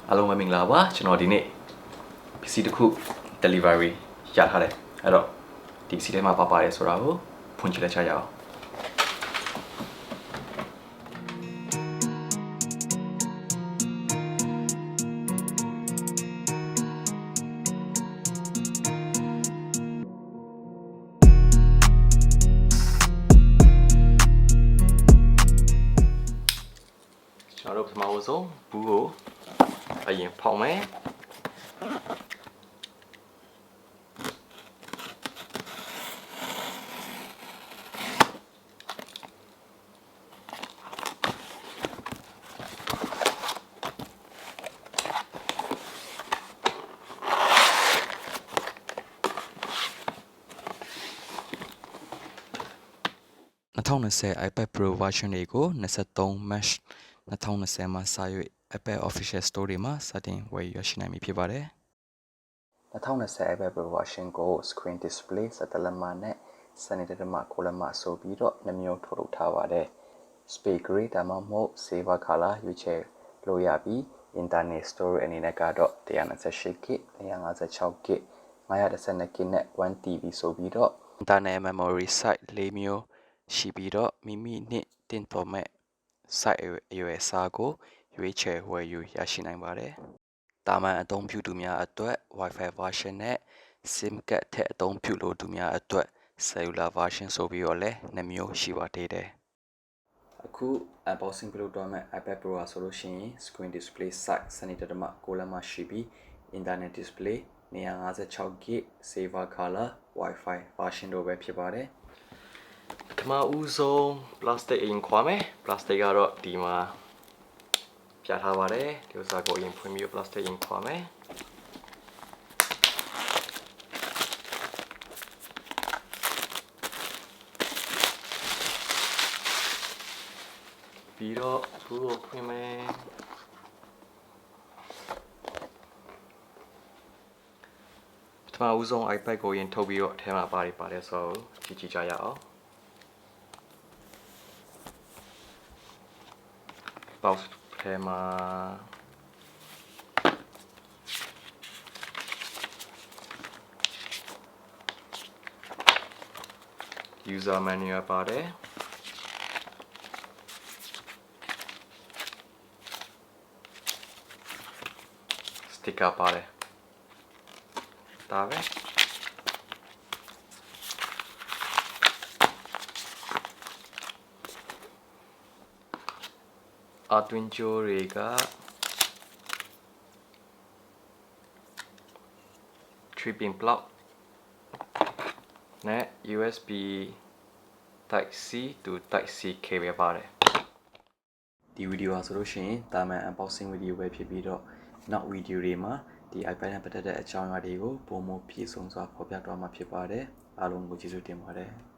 အားလုံးပဲမင်္ဂလာပါကျွန်တော်ဒီနေ့ပစ္စည်းတစ်ခု delivery ရထားတယ်အဲ့တော့ဒီပစ္စည်းထဲမှာပါပါတယ်ဆိုတာကိုဖွင့်ကြည့်လိုက်ကြရအောင်ကျွန်တော်တို့ပထမဆုံးဘူးကိုအရင်ဖောက်မယ်2020 iPad Pro version တွေကို23 March 2020မှာစ၍ iPad Official Store တွေမှာစတင်ဝယ်ယူရရှိနိုင်ပြီဖြစ်ပါတယ်2020 iPad Pro version ကို Screen Display 17လက်မနဲ့12.9လက်မဆိုပြီးတော့2မျိုးထုတ်လုပ်ထားပါတယ် Space Gray ဒါမှမဟုတ် Silver Color ရွေးချယ်လို့ရပြီး Internet Store အနေနဲ့ကတော့ 128GB 256GB 512GB နဲ့ 1TB ဆိုပြီးတော့ Internet Memory Size 4မျိုးရှိပြီးတော့မိမိနဲ့တင်တော်မဲ့ site အရွယ်အစားကိုရွေးချယ်ဝယ်ယူရရှိနိုင်ပါတယ်။တာမန်အသုံးပြုသူများအတွက် Wi-Fi version နဲ့ SIM card ထည့်အသုံးပြုလိုသူများအတွက် Cellular version ဆိုပြီးတော့လည်း2မျိုးရှိပါသေးတယ်။အခု unboxing ပြုလုပ်တော့မဲ့ iPad Pro ဆိုလို့ရှိရင် Screen Display Size 12.9လက်မရှိပြီး Internet Display 256GB Silver Color Wi-Fi version တို့ပဲဖြစ်ပါတယ်။ပထမဦးဆုံး plastic အရင်ခွာမယ် plastic ကတော့ဒီမှာပြထားပါတယ်ဒီဥစ္စာကိုအရင်ဖွင့်ပြီး plastic အရင်ခွာမယ်ပြီးတော့ဘူးကိုဖွင့်မယ်ပထမဦးဆုံး iPad ကိုရင်ထုတ်ပြီးတော့အထဲမှာပါတယ်ဆိုတော့ကြည့်ကြရအောင်box ထဲမှာ user manual ပါတယ် sticker ပါတယ်ဒါပဲအတွင်းကျိုးတွေက 3pin plug နဲ့ USB Type C to Type C cable ပါတယ်ဒီဗီဒီယိုဟာဆိုလို့ရှိရင်တာမန် unboxing ဗီဒီယိုပဲဖြစ်ပြီးတော့နောက်ဗီဒီယိုတွေမှာဒီ iPad နဲ့ပတ်သက်တဲ့အကြောင်းအရာတွေကိုပုံမှန်ပြည့်စုံစွာဖော်ပြသွားမှာဖြစ်ပါတယ်အားလုံးကိုကျေးဇူးတင်ပါတယ်